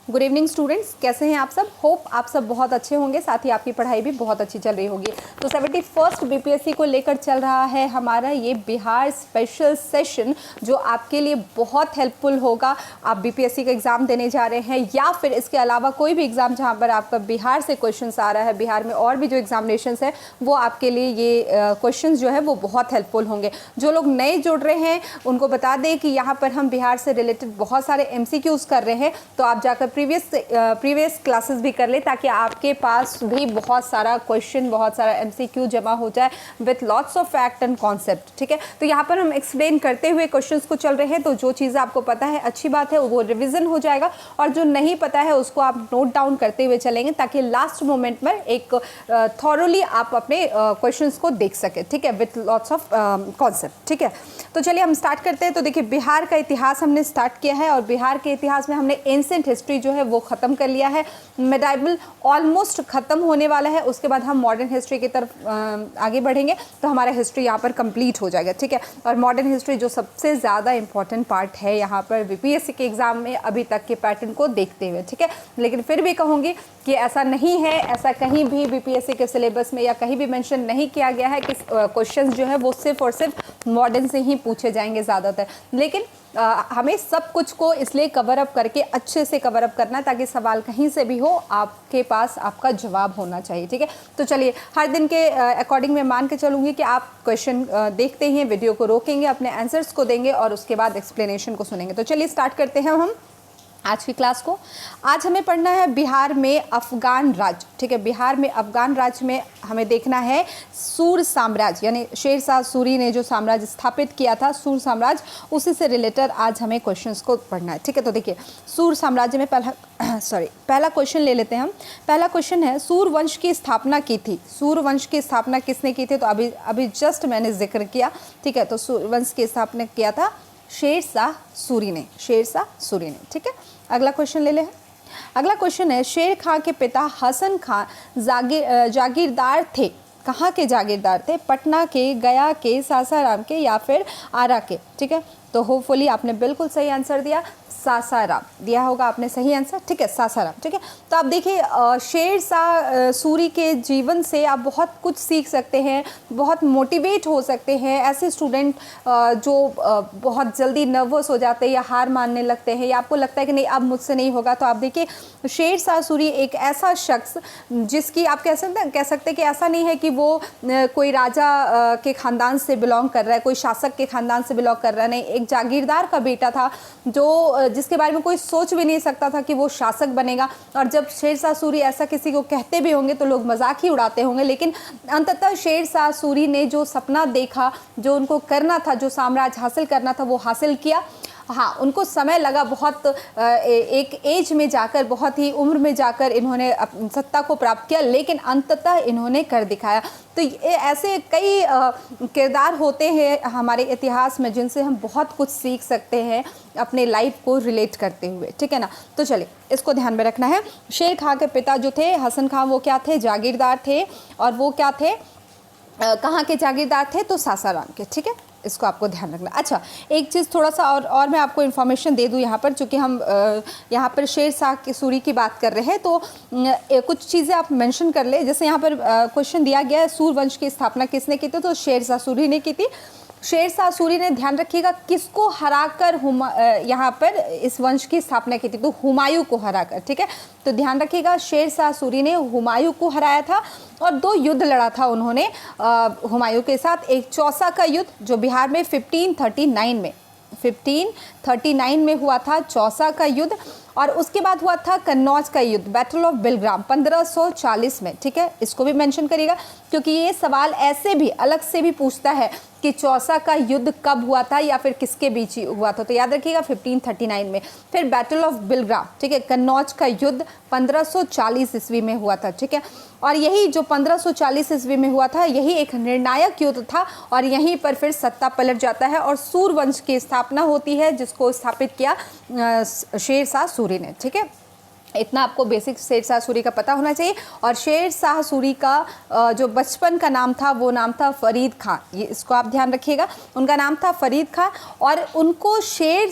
Good evening students, कैसे हैं आप सब। होप आप सब बहुत अच्छे होंगे, साथ ही आपकी पढ़ाई भी बहुत अच्छी चल रही होगी। तो 71st बीपीएससी को लेकर चल रहा है हमारा ये बिहार स्पेशल सेशन, जो आपके लिए बहुत हेल्पफुल होगा। आप बीपीएससी का एग्ज़ाम देने जा रहे हैं या फिर इसके अलावा कोई भी एग्ज़ाम जहां पर आपका बिहार से क्वेश्चंस आ रहा है, बिहार में और भी जो एग्जामिनेशंस है वो आपके लिए ये क्वेश्चंस जो है वो बहुत हेल्पफुल होंगे। जो लोग नए जुड़ रहे हैं उनको बता दें कि यहाँ पर हम बिहार से रिलेटेड बहुत सारे MCQs कर रहे हैं, तो आप जाकर प्रीवियस क्लासेस भी कर ले ताकि आपके पास भी बहुत सारा क्वेश्चन, बहुत सारा MCQ जमा हो जाए with lots of fact and concept. ठीक है, तो यहाँ पर हम एक्सप्लेन करते हुए क्वेश्चंस को चल रहे हैं, तो जो चीज़ें आपको पता है अच्छी बात है, वो रिविजन हो जाएगा, और जो नहीं पता है उसको आप नोट डाउन करते हुए चलेंगे ताकि लास्ट मोमेंट में एक थॉरोली आप अपने क्वेश्चंस को देख सके। ठीक है, विथ लॉट्स ऑफ कॉन्सेप्ट। ठीक है, तो चलिए हम स्टार्ट करते हैं। तो देखिए, बिहार का इतिहास हमने स्टार्ट किया है और बिहार के इतिहास में हमने एंशिएंट हिस्ट्री जो है वो ख़त्म कर लिया है। मेडाइवल ऑलमोस्ट ख़त्म होने वाला है, उसके बाद हम मॉडर्न हिस्ट्री की तरफ आगे बढ़ेंगे, तो हमारा हिस्ट्री यहाँ पर कंप्लीट हो जाएगा। ठीक है, और मॉडर्न हिस्ट्री जो सबसे ज़्यादा इंपॉर्टेंट पार्ट है यहाँ पर बीपीएससी के एग्ज़ाम में अभी तक के पैटर्न को देखते हुए। ठीक है, लेकिन फिर भी कहूँगी कि ऐसा नहीं है, ऐसा कहीं भी बीपीएससी के सिलेबस में या कहीं भी मेंशन नहीं किया गया है कि क्वेश्चंस जो है वो सिर्फ और सिर्फ मॉडर्न से ही पूछे जाएंगे ज़्यादातर। लेकिन हमें सब कुछ को इसलिए कवर अप करके अच्छे से कवर अप करना है ताकि सवाल कहीं से भी हो आपके पास आपका जवाब होना चाहिए। ठीक है, तो चलिए हर दिन के अकॉर्डिंग मैं मान के चलूँगी कि आप क्वेश्चन देखते हैं, वीडियो को रोकेंगे, अपने आंसर्स को देंगे और उसके बाद एक्सप्लेनेशन को सुनेंगे। तो चलिए स्टार्ट करते हैं हम आज की क्लास को। आज हमें पढ़ना है बिहार में अफगान राज्य। ठीक है, बिहार में अफगान राज्य में हमें देखना है सूर साम्राज्य, यानी शेरशाह सूरी ने जो साम्राज्य स्थापित किया था, सूर साम्राज्य, उसी से रिलेटेड आज हमें क्वेश्चंस को पढ़ना है। ठीक है, तो देखिए सूर साम्राज्य में पहला क्वेश्चन ले लेते हैं हम। पहला क्वेश्चन है, सूर वंश की स्थापना की थी। सूर वंश की स्थापना किसने की थी? तो अभी जस्ट मैंने जिक्र किया। ठीक है, तो सूर वंश की स्थापना किया था शेरशाह सूरी ने, शेरशाह सूरी ने। ठीक है, अगला क्वेश्चन ले ले। अगला क्वेश्चन है, शेर खां के पिता हसन खां जागीरदार थे। कहाँ के जागीरदार थे? पटना के, गया के, सासाराम के या फिर आरा के? ठीक है, तो होपफुली आपने बिल्कुल सही आंसर दिया, सासाराम दिया होगा आपने सही आंसर। ठीक है, सासाराम। ठीक है, तो आप देखिए शेरशाह सूरी के जीवन से आप बहुत कुछ सीख सकते हैं, बहुत मोटिवेट हो सकते हैं। ऐसे स्टूडेंट जो बहुत जल्दी नर्वस हो जाते हैं या हार मानने लगते हैं या आपको लगता है कि नहीं अब मुझसे नहीं होगा, तो आप देखिए शेरशाह सूरी एक ऐसा शख्स जिसकी आप कह सकते हैं कि ऐसा नहीं है कि वो कोई राजा के ख़ानदान से बिलोंग कर रहा है, कोई शासक के ख़ानदान से बिलोंग कर रहा है, नहीं, एक जागीरदार का बेटा था जो जिसके बारे में कोई सोच भी नहीं सकता था कि वो शासक बनेगा। और जब शेरशाह सूरी ऐसा किसी को कहते भी होंगे तो लोग मजाक ही उड़ाते होंगे, लेकिन अंततः शेरशाह सूरी ने जो सपना देखा, जो उनको करना था, जो साम्राज्य हासिल करना था, वो हासिल किया। हाँ, उनको समय लगा, बहुत एक एज में जाकर, बहुत ही उम्र में जाकर इन्होंने सत्ता को प्राप्त किया, लेकिन अंततः इन्होंने कर दिखाया। तो ये ऐसे कई किरदार होते हैं हमारे इतिहास में जिनसे हम बहुत कुछ सीख सकते हैं अपने लाइफ को रिलेट करते हुए। ठीक है ना, तो चलिए इसको ध्यान में रखना है। शेर खां के पिता जो थे हसन खां, वो क्या थे? जागीरदार थे। और वो क्या थे? कहाँ के जागीरदार थे? तो सासाराम के। ठीक है, इसको आपको ध्यान रखना। अच्छा, एक चीज़ थोड़ा सा और मैं आपको इन्फॉर्मेशन दे दूं यहाँ पर, चूँकि हम यहाँ पर शेरशाह की सूरी की बात कर रहे हैं, तो कुछ चीज़ें आप मेंशन कर ले। जैसे यहाँ पर क्वेश्चन दिया गया है, सूर वंश की स्थापना किसने की थी? तो शेरशाह सूरी ने की थी। शेरशाह सूरी ने, ध्यान रखिएगा, किसको हराकर यहाँ पर इस वंश की स्थापना की थी? तो हुमायूं को हराकर। ठीक है, तो ध्यान रखिएगा, शेरशाह सूरी ने हुमायूं को हराया था और 2 युद्ध लड़ा था उन्होंने हुमायूं के साथ। एक चौसा का युद्ध जो बिहार में 1539 में हुआ था, चौसा का युद्ध, और उसके बाद हुआ था कन्नौज का युद्ध, बैटल ऑफ बिलग्राम 1540 में। ठीक है, इसको भी मेंशन करिएगा क्योंकि ये सवाल ऐसे भी अलग से भी पूछता है कि चौसा का युद्ध कब हुआ था या फिर किसके बीच हुआ था। तो याद रखिएगा 1539 में। फिर बैटल ऑफ बिलग्राम, ठीक है, कन्नौज का युद्ध 1540 ईस्वी में हुआ था। ठीक है, और यही जो 1540 ईस्वी में हुआ था, यही एक निर्णायक युद्ध था और यहीं पर फिर सत्ता पलट जाता है और सूरवंश की स्थापना होती है, जिसको स्थापित किया शेरशाह सूरी ने। ठीक है, इतना आपको बेसिक शेर शाह सूरी का पता होना चाहिए। और शेर शाह सूरी का जो बचपन का नाम था वो नाम था फरीद खां, ये इसको आप ध्यान रखिएगा, उनका नाम था फरीद खां। और उनको शेर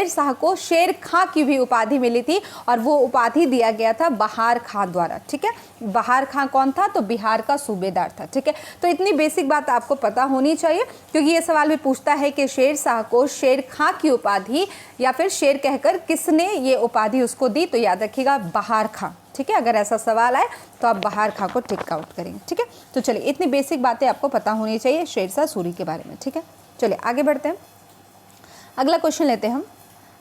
शाह को शेर खां की भी उपाधि मिली थी और वो उपाधि दिया गया था बहार खां द्वारा। ठीक है, बहार खां कौन था? तो बिहार का सूबेदार था। ठीक है, तो इतनी बेसिक बात आपको पता होनी चाहिए, क्योंकि ये सवाल भी पूछता है कि शेर शाह को शेर खां की उपाधि या फिर शेर कहकर किसने ये उपाधि उसको दी? तो याद रखिएगा बहार खां। ठीक है, अगर ऐसा सवाल आए तो आप बहार खां को टिक आउट करेंगे। ठीक है, तो चलिए इतनी बेसिक बातें आपको पता होनी चाहिए शेर शाह सूरी के बारे में। ठीक है, चलिए आगे बढ़ते हैं, अगला क्वेश्चन लेते हैं हम।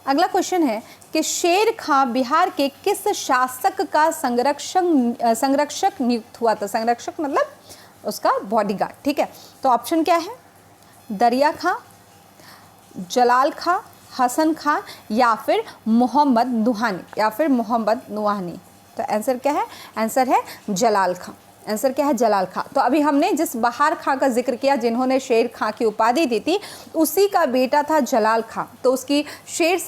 अगला क्वेश्चन है कि शेर खां बिहार के किस शासक का संरक्षक नियुक्त हुआ था? संरक्षक मतलब उसका बॉडीगार्ड। ठीक है, तो ऑप्शन क्या है? दरिया खां, जलाल खां, हसन खां या फिर मोहम्मद नुहानी। तो आंसर क्या है? आंसर है जलाल खां। आंसर क्या है? जलाल खां। तो अभी हमने जिस बहार खां का जिक्र किया जिन्होंने शेर खां की उपाधि दी थी, उसी का बेटा था जलाल खां। तो उसकी शेर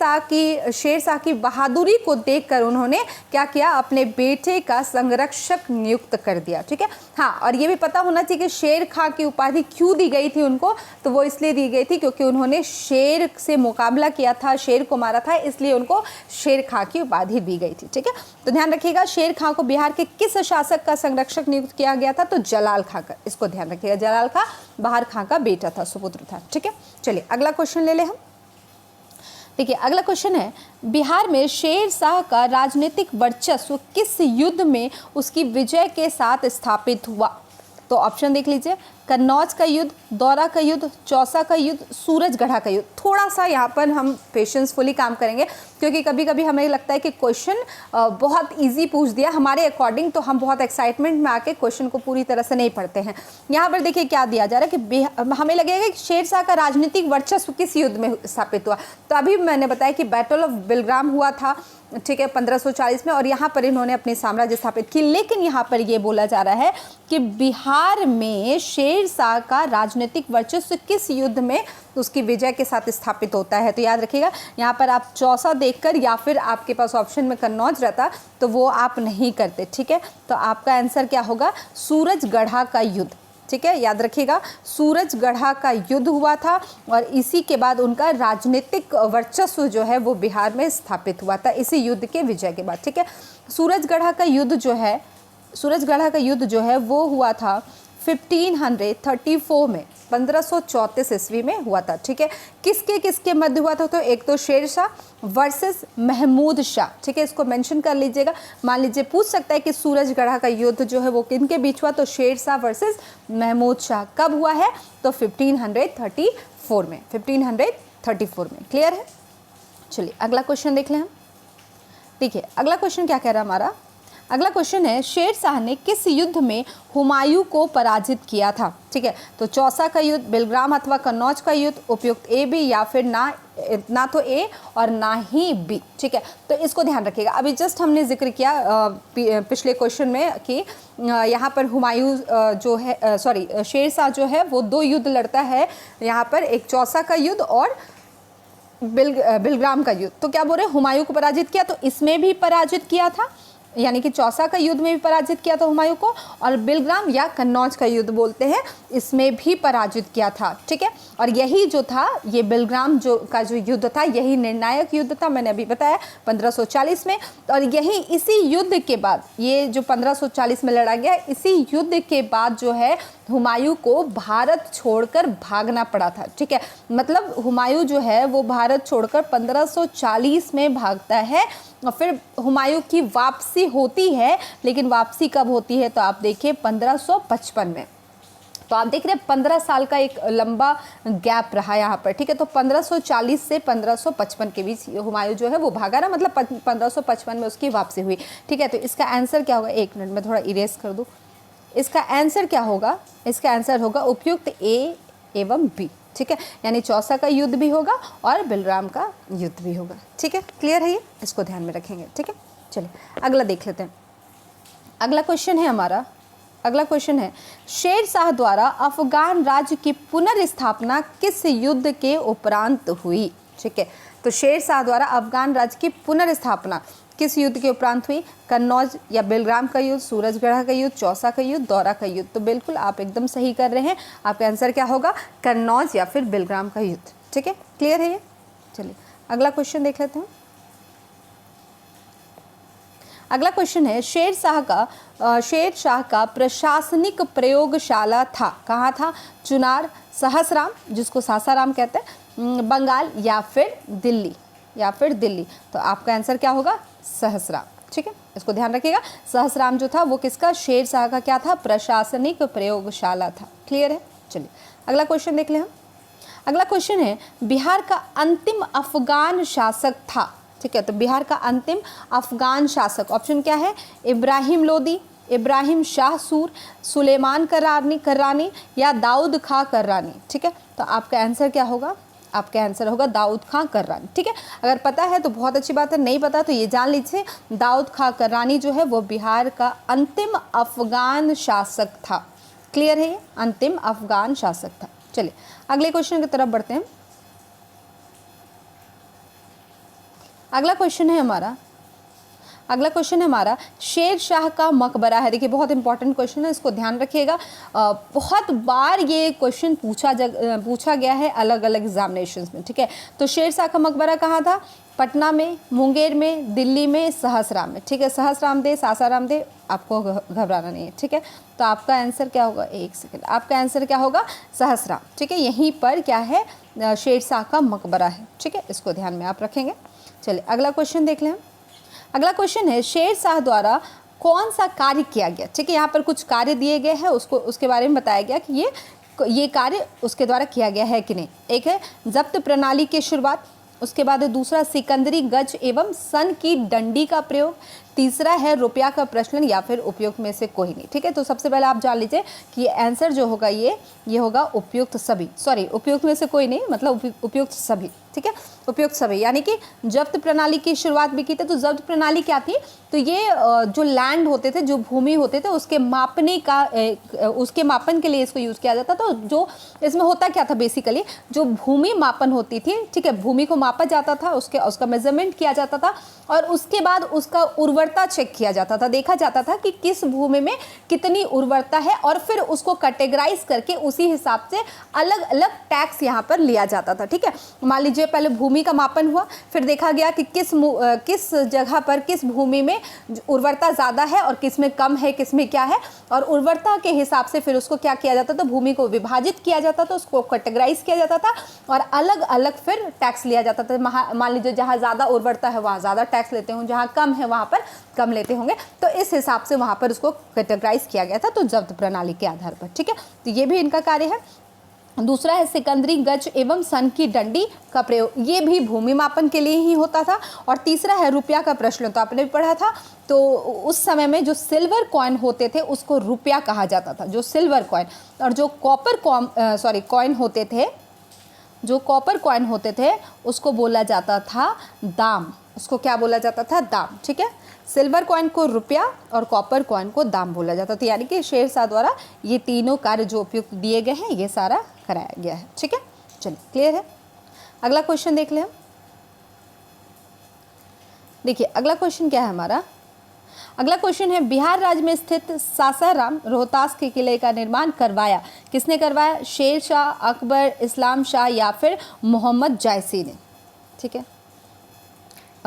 शाह की बहादुरी को देखकर उन्होंने क्या किया? अपने बेटे का संरक्षक नियुक्त कर दिया। ठीक है, हाँ, और ये भी पता होना चाहिए कि शेर खां की उपाधि क्यों दी गई थी उनको? तो वो इसलिए दी गई थी क्योंकि उन्होंने शेर से मुकाबला किया था, शेर को मारा था, इसलिए उनको शेर खां की उपाधि दी गई थी। ठीक है, तो ध्यान रखिएगा शेर खां को बिहार के किस शासक का संरक्षक नियुक्त किया गया था? तो जलाल खां का। इसको ध्यान रखिएगा, जलाल खां बहार खां का बेटा था, सुपुत्र था। ठीक है, चलिए अगला क्वेश्चन ले हम। देखिए अगला क्वेश्चन है, बिहार में शेर शाह का राजनीतिक वर्चस्व किस युद्ध में उसकी विजय के साथ स्थापित हुआ? तो ऑप्शन देख लीजिए, कन्नौज का युद्ध, दौरा का युद्ध, चौसा का युद्ध, सूरजगढ़ा का युद्ध। थोड़ा सा यहाँ पर हम पेशेंसफुली काम करेंगे, क्योंकि कभी कभी हमें लगता है कि क्वेश्चन बहुत इजी पूछ दिया हमारे अकॉर्डिंग, तो हम बहुत एक्साइटमेंट में आके क्वेश्चन को पूरी तरह से नहीं पढ़ते हैं। यहाँ पर देखिए क्या दिया जा रहा है कि हमें लगेगा कि शेर शाह का राजनीतिक वर्चस्व किस युद्ध में स्थापित हुआ। तो अभी मैंने बताया कि बैटल ऑफ बिलग्राम हुआ था, ठीक है, 1540 में, और यहाँ पर इन्होंने अपनी साम्राज्य स्थापित की। लेकिन यहाँ पर ये बोला जा रहा है कि बिहार में शेर शाह का राजनीतिक वर्चस्व किस युद्ध में उसकी विजय के साथ स्थापित होता है? तो याद रखिएगा यहाँ पर आप चौसा देखकर या फिर आपके पास ऑप्शन में कन्नौज रहता तो वो आप नहीं करते। ठीक है, तो आपका आंसर क्या होगा? सूरजगढ़ा का युद्ध। ठीक है, याद रखिएगा सूरजगढ़ा का युद्ध हुआ था और इसी के बाद उनका राजनीतिक वर्चस्व जो है वो बिहार में स्थापित हुआ था, इसी युद्ध के विजय के बाद। ठीक है, सूरजगढ़ा का युद्ध जो है वो हुआ था 1534 में, 1534 ईस्वी में हुआ था। ठीक है, किसके मध्य हुआ था? तो एक तो शेर शाह वर्सेस महमूद शाह। ठीक है, इसको मेंशन कर लीजिएगा। मान लीजिए पूछ सकता है कि सूरजगढ़ा का युद्ध जो है वो किनके बीच हुआ? तो शेर शाह वर्सेस महमूद शाह। कब हुआ है? तो 1534 में, 1534 में। क्लियर है? चलिए अगला क्वेश्चन देख लें हम। देखिए अगला क्वेश्चन क्या कह रहा है हमारा? अगला क्वेश्चन है, शेर शाह ने किस युद्ध में हुमायूं को पराजित किया था? ठीक है, तो चौसा का युद्ध, बिलग्राम अथवा कन्नौज का युद्ध, उपयुक्त ए बी या फिर ना तो ए और ना ही बी। ठीक है, तो इसको ध्यान रखिएगा। अभी जस्ट हमने जिक्र किया पिछले क्वेश्चन में कि यहाँ पर हुमायूं जो है शेर शाह जो है वो 2 युद्ध लड़ता है यहाँ पर, एक चौसा का युद्ध और बिलग्राम का युद्ध। तो क्या बोल रहे हैं? हुमायूं को पराजित किया, तो इसमें भी पराजित किया था, यानी कि चौसा का युद्ध में भी पराजित किया था हुमायूं को, और बिलग्राम या कन्नौज का युद्ध बोलते हैं इसमें भी पराजित किया था। ठीक है, और यही जो था ये बिलग्राम जो युद्ध था यही निर्णायक युद्ध था, मैंने अभी बताया 1540 में। और यही इसी युद्ध के बाद, ये जो 1540 में लड़ा गया, इसी युद्ध के बाद जो है हुमायूं को भारत छोड़कर भागना पड़ा था। ठीक है, मतलब हुमायूं जो है वो भारत छोड़कर 1540 में भागता है और फिर हुमायूं की वापसी होती है। लेकिन वापसी कब होती है? तो आप देखिए 1555 में। तो आप देख रहे हैं 15 साल का एक लंबा गैप रहा यहाँ पर। ठीक है, तो 1540 से 1555 के बीच हुमायूं जो है वो भागा ना, मतलब 1555 में उसकी वापसी हुई। ठीक है, तो इसका आंसर क्या होगा? एक मिनट में थोड़ा इरेज कर दूँ। इसका आंसर क्या होगा? इसका आंसर होगा उपयुक्त ए एवं बी। ठीक है, यानी चौसा का युद्ध भी होगा और बिलग्राम का युद्ध भी होगा। ठीक है, क्लियर है ये? इसको ध्यान में रखेंगे। ठीक है, चलिए अगला देख लेते हैं। अगला क्वेश्चन है हमारा, अगला क्वेश्चन है, शेर शाह द्वारा अफगान राज्य की पुनर्स्थापना किस युद्ध के उपरांत हुई? ठीक है, तो शेर शाह द्वारा अफगान राज्य की पुनर्स्थापना किस युद्ध के उपरांत हुई? कन्नौज या बेलग्राम का युद्ध, सूरजगढ़ का युद्ध, चौसा का युद्ध, दौरा का युद्ध। तो बिल्कुल आप एकदम सही कर रहे हैं। आपका आंसर क्या होगा? कन्नौज या फिर बेलग्राम का युद्ध। ठीक है, क्लियर है ये? चलिए अगला क्वेश्चन देख लेते हैं। अगला क्वेश्चन है शेर शाह का प्रशासनिक प्रयोगशाला था, कहाँ था? चुनार, सहसराम जिसको सासाराम कहते हैं, बंगाल या फिर दिल्ली। तो आपका आंसर क्या होगा? सहसराम। ठीक है, इसको ध्यान रखिएगा। सहसराम जो था वो किसका? शेर शाह का क्या था? प्रशासनिक प्रयोगशाला था। क्लियर है? चलिए अगला क्वेश्चन देख लें हम। अगला क्वेश्चन है बिहार का अंतिम अफगान शासक था। ठीक है, तो बिहार का अंतिम अफगान शासक, ऑप्शन क्या है? इब्राहिम लोदी, इब्राहिम शाह सूर, सुलेमान कर्रानी या दाऊद खां कर्रानी। ठीक है, तो आपका आंसर क्या होगा? आपका आंसर होगा दाऊद खां कर्रानी। ठीक है, अगर पता है तो बहुत अच्छी बात है, नहीं पता तो ये जान लीजिए दाऊद खां कर्रानी जो है वो बिहार का अंतिम अफगान शासक था। क्लियर है? ये अंतिम अफगान शासक था। चलिए अगले क्वेश्चन की तरफ बढ़ते हैं। अगला क्वेश्चन है हमारा शेर शाह का मकबरा है। देखिए बहुत इंपॉर्टेंट क्वेश्चन है, इसको ध्यान रखिएगा। बहुत बार ये क्वेश्चन पूछा गया है अलग अलग एग्जामिनेशंस में। ठीक है, तो शेर शाह का मकबरा कहाँ था? पटना में, मुंगेर में, दिल्ली में, सहसराम में। ठीक है, सहसराम दे, सासाराम दे, आपको घबराना नहीं है। ठीक है, तो आपका आंसर क्या होगा? एक सेकेंड, आपका आंसर क्या होगा? सहसराम। ठीक है, यहीं पर क्या है? शेर शाह का मकबरा है। ठीक है, इसको ध्यान में आप रखेंगे। चलिए अगला क्वेश्चन देख लें। अगला क्वेश्चन है शेर शाह द्वारा कौन सा कार्य किया गया? ठीक है, यहाँ पर कुछ कार्य दिए गए हैं, उसके बारे में बताया गया कि ये कार्य उसके द्वारा किया गया है कि नहीं। एक है जब्त प्रणाली की शुरुआत, उसके बाद दूसरा सिकंदरी गज एवं सन की डंडी का प्रयोग, तीसरा है रुपया का प्रचलन या फिर उपयुक्त में से कोई नहीं। ठीक है, तो सबसे पहले आप जान लीजिए कि आंसर जो होगा ये होगा उपयुक्त सभी, सॉरी उपयुक्त में से कोई नहीं, मतलब उपयुक्त सभी। ठीक है, उपयुक्त सभी, यानी कि जब्त प्रणाली की शुरुआत भी की थी। तो जब्त प्रणाली क्या थी? तो ये जो लैंड होते थे, जो भूमि होते थे, उसके मापन के लिए इसको यूज़ किया जाता था। तो जो इसमें होता क्या था बेसिकली, जो भूमि मापन होती थी, ठीक है, भूमि को मापा जाता था, उसका मेजरमेंट किया जाता था और उसके बाद उसका उर्वरता चेक किया जाता था। देखा जाता था कि किस भूमि में कितनी उर्वरता है और फिर उसको कैटेगराइज करके उसी हिसाब से अलग अलग टैक्स यहाँ पर लिया जाता था। ठीक है, मान लीजिए पहले भूमि का मापन हुआ, फिर देखा गया कि किस जगह पर किस भूमि में उर्वरता ज़्यादा है और किस में कम है, किस में क्या है, और उर्वरता के हिसाब से फिर उसको क्या किया जाता था? भूमि को विभाजित किया जाता था, उसको कैटेगराइज किया जाता था और अलग अलग फिर टैक्स लिया जाता था। मान लीजिए जहाँ ज़्यादा उर्वरता है वहाँ ज़्यादा टैक्स लेते हों, जहाँ कम है वहाँ पर कम लेते होंगे। तो इस हिसाब से वहाँ पर उसको कैटेगराइज किया गया था, तो जब्त प्रणाली के आधार पर। ठीक है, तो ये भी इनका कार्य है। दूसरा है सिकंदरी गज एवं सन की डंडी का प्रयोग, ये भी भूमि मापन के लिए ही होता था। और तीसरा है रुपया का प्रचलन, तो आपने भी पढ़ा था। तो उस समय में जो सिल्वर कॉइन होते थे उसको रुपया कहा जाता था, जो सिल्वर कॉइन, और जो कॉइन होते थे, जो कॉपर कॉइन होते थे उसको बोला जाता था दाम। उसको क्या बोला जाता था? दाम। ठीक है, सिल्वर कॉइन को रुपया और कॉपर कॉइन को दाम बोला जाता था। यानी कि शेर शाह द्वारा ये तीनों कार्य जो उपयुक्त दिए गए हैं ये सारा कराया गया है। ठीक है, चलिए क्लियर है। अगला क्वेश्चन देख लें। देखिए अगला क्वेश्चन क्या है हमारा? अगला क्वेश्चन है बिहार राज्य में स्थित सासाराम रोहतास के किले का निर्माण करवाया किसने करवाया? शेर शाह, अकबर, इस्लाम शाह या फिर मोहम्मद जायसी ने? ठीक है,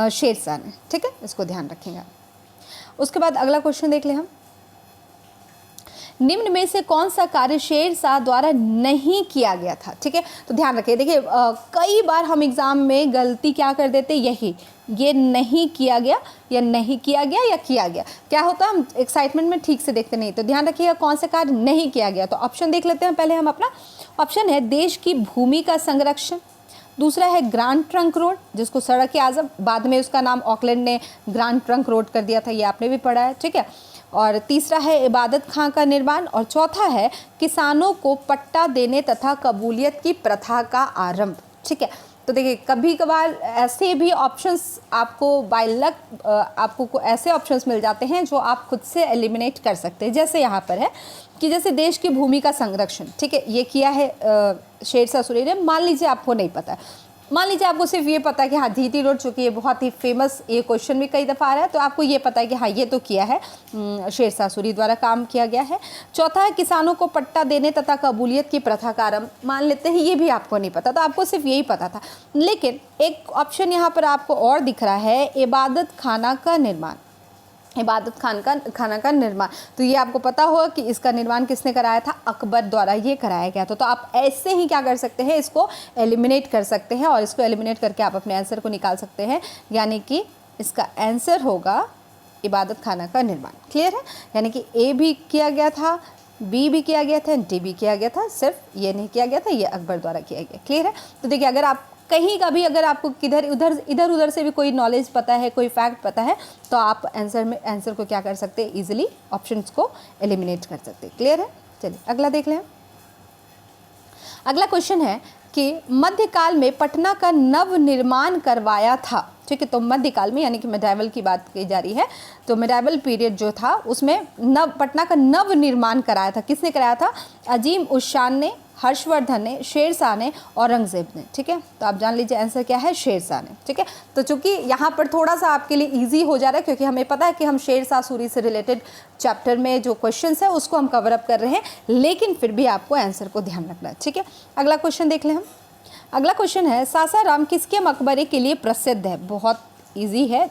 शेर शाह ने। ठीक है, इसको ध्यान रखेंगे। उसके बाद अगला क्वेश्चन देख लें हम। निम्न में से कौन सा कार्य शेर शाह द्वारा नहीं किया गया था? ठीक है, तो ध्यान रखिए। देखिए कई बार हम एग्जाम में गलती क्या कर देते, ये नहीं किया गया या नहीं किया गया या किया गया, क्या होता है हम एक्साइटमेंट में ठीक से देखते नहीं। तो ध्यान रखिएगा कौन सा कार्य नहीं किया गया। तो ऑप्शन देख लेते हैं पहले हम अपना। ऑप्शन है देश की भूमि का संरक्षण, दूसरा है ग्रांड ट्रंक रोड जिसको सड़क आज़म, बाद में उसका नाम ऑकलैंड ने ग्रांड ट्रंक रोड कर दिया था, ये आपने भी पढ़ा है। ठीक है, और तीसरा है इबादत खां का निर्माण, और चौथा है किसानों को पट्टा देने तथा कबूलियत की प्रथा का आरंभ। ठीक है, तो देखिए कभी कभार ऐसे भी ऑप्शंस आपको बाय लक आपको ऐसे ऑप्शंस मिल जाते हैं जो आप खुद से एलिमिनेट कर सकते हैं। जैसे यहाँ पर है कि जैसे देश की भूमि का संरक्षण, ठीक है, ये किया है शेर शाह सूरी ने। मान लीजिए आपको नहीं पता है, मान लीजिए आपको सिर्फ ये पता है कि हाँ जीटी रोड, चूँकि ये बहुत ही फेमस, ये क्वेश्चन भी कई दफ़ा आ रहा है, तो आपको ये पता है कि हाँ ये तो किया है, शेरशाह सूरी द्वारा काम किया गया है। चौथा है किसानों को पट्टा देने तथा कबूलियत की प्रथा का आरंभ, मान लेते हैं ये भी आपको नहीं पता, तो आपको सिर्फ यही पता था। लेकिन एक ऑप्शन यहाँ पर आपको और दिख रहा है, इबादत खाना का निर्माण, इबादत खाना का निर्माण, तो ये आपको पता होगा कि इसका निर्माण किसने कराया था, अकबर द्वारा ये कराया गया था। तो आप ऐसे ही क्या कर सकते हैं, इसको एलिमिनेट कर सकते हैं, और इसको एलिमिनेट करके आप अपने आंसर को निकाल सकते हैं, यानी कि इसका आंसर होगा इबादत खाना का निर्माण। क्लियर है, यानी कि ए भी किया गया था, बी भी किया गया था, डी भी किया गया था, सिर्फ ये नहीं किया गया था, ये अकबर द्वारा किया गया। क्लियर है, तो देखिए अगर आप कहीं का भी, अगर आपको किधर उधर से भी कोई नॉलेज पता है, कोई फैक्ट पता है, तो आप आंसर को क्या कर सकते हैं, इजीली ऑप्शंस को एलिमिनेट कर सकते हैं। क्लियर है, चलिए अगला देख लें। अगला क्वेश्चन है कि मध्यकाल में पटना का नव निर्माण करवाया था। ठीक है, तो मध्यकाल में यानी कि मेडाइवल की बात की जा रही है, तो मेडाइवल पीरियड जो था उसमें पटना का नव निर्माण कराया था, किसने कराया था, अजीम उस शान ने, हर्षवर्धन ने, शेरशाह ने, औरंगजेब ने। ठीक है, तो आप जान लीजिए आंसर क्या है, शेरशाह ने। ठीक है, तो चूंकि यहाँ पर थोड़ा सा आपके लिए इजी हो जा रहा है, क्योंकि हमें पता है कि हम शेरशाह सूरी से रिलेटेड चैप्टर में जो क्वेश्चंस है उसको हम कवर अप कर रहे हैं, लेकिन फिर भी आपको आंसर को ध्यान रखना है। ठीक है, अगला क्वेश्चन देख लें हम। अगला क्वेश्चन है, सासाराम किसके मकबरे के लिए प्रसिद्ध है। बहुत इजी है,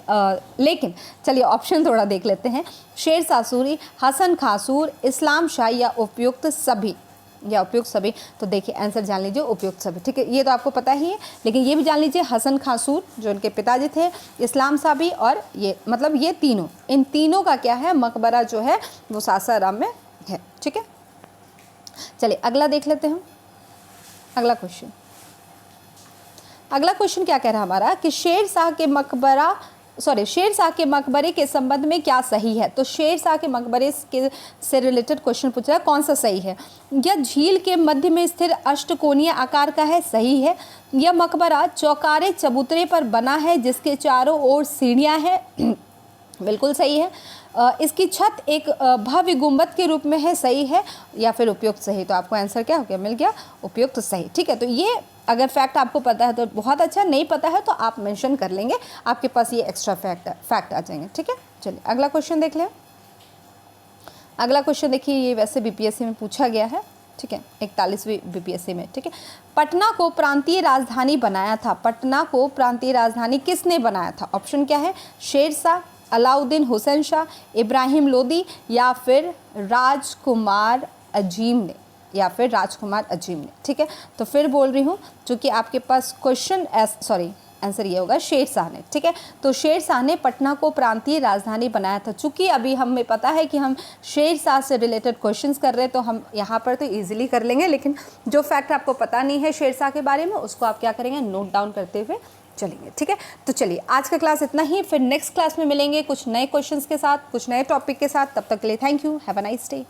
लेकिन चलिए ऑप्शन थोड़ा देख लेते हैं। शेरशाह सूरी, हसन खां सूर, इस्लाम शाह, या उपयुक्त सभी, या उपयुक्त सभी। तो देखिए आंसर जान लीजिए उपयुक्त सभी। ठीक है, ये तो आपको पता ही है, लेकिन ये भी जान लीजिए हसन खां सूर जो उनके पिताजी थे, इस्लाम शाह भी, और ये मतलब ये तीनों, इन तीनों का क्या है, मकबरा जो है वो सासाराम में है। ठीक है, चलिए अगला देख लेते हैं हम। अगला क्वेश्चन क्या कह रहा है हमारा, कि शेरशाह के मकबरे के संबंध में क्या सही है। तो शेरशाह के मकबरे से रिलेटेड क्वेश्चन पूछ रहा है, कौन सा सही है। यह झील के मध्य में स्थिर अष्टकोणीय आकार का है, सही है। यह मकबरा चौकारे चबूतरे पर बना है जिसके चारों ओर सीढ़ियां हैं, बिल्कुल सही है। इसकी छत एक भव्य गुंबद के रूप में है, सही है। या फिर उपयुक्त सही, तो आपको आंसर क्या हो गया, मिल गया उपयुक्त सही। ठीक है, तो ये अगर फैक्ट आपको पता है तो बहुत अच्छा, नहीं पता है तो आप मेंशन कर लेंगे, आपके पास ये एक्स्ट्रा फैक्ट आ जाएंगे। ठीक है, चलिए अगला क्वेश्चन देख लें। अगला क्वेश्चन देखिए, ये वैसे बीपीएससी में पूछा गया है। ठीक है, 41वीं बीपीएससी में। ठीक है, पटना को प्रांतीय राजधानी बनाया था। पटना को प्रांतीय राजधानी किसने बनाया था। ऑप्शन क्या है, शेरशाह, अलाउद्दीन हुसैन शाह, इब्राहिम लोदी, या फिर राजकुमार अजीम ने, ठीक है, तो फिर बोल रही हूँ, चूँकि आपके पास आंसर ये होगा शेरशाह ने। ठीक है, तो शेरशाह ने पटना को प्रांतीय राजधानी बनाया था। चूँकि अभी हमें पता है कि हम शेरशाह से रिलेटेड क्वेश्चंस कर रहे हैं, तो हम यहाँ पर तो इजीली कर लेंगे, लेकिन जो फैक्ट आपको पता नहीं है शेरशाह के बारे में, उसको आप क्या करेंगे, नोट डाउन करते हुए चलेंगे। ठीक है, तो चलिए आज का क्लास इतना ही, फिर नेक्स्ट क्लास में मिलेंगे कुछ नए क्वेश्चंस के साथ, कुछ नए टॉपिक के साथ। तब तक के लिए thank you, have a nice day.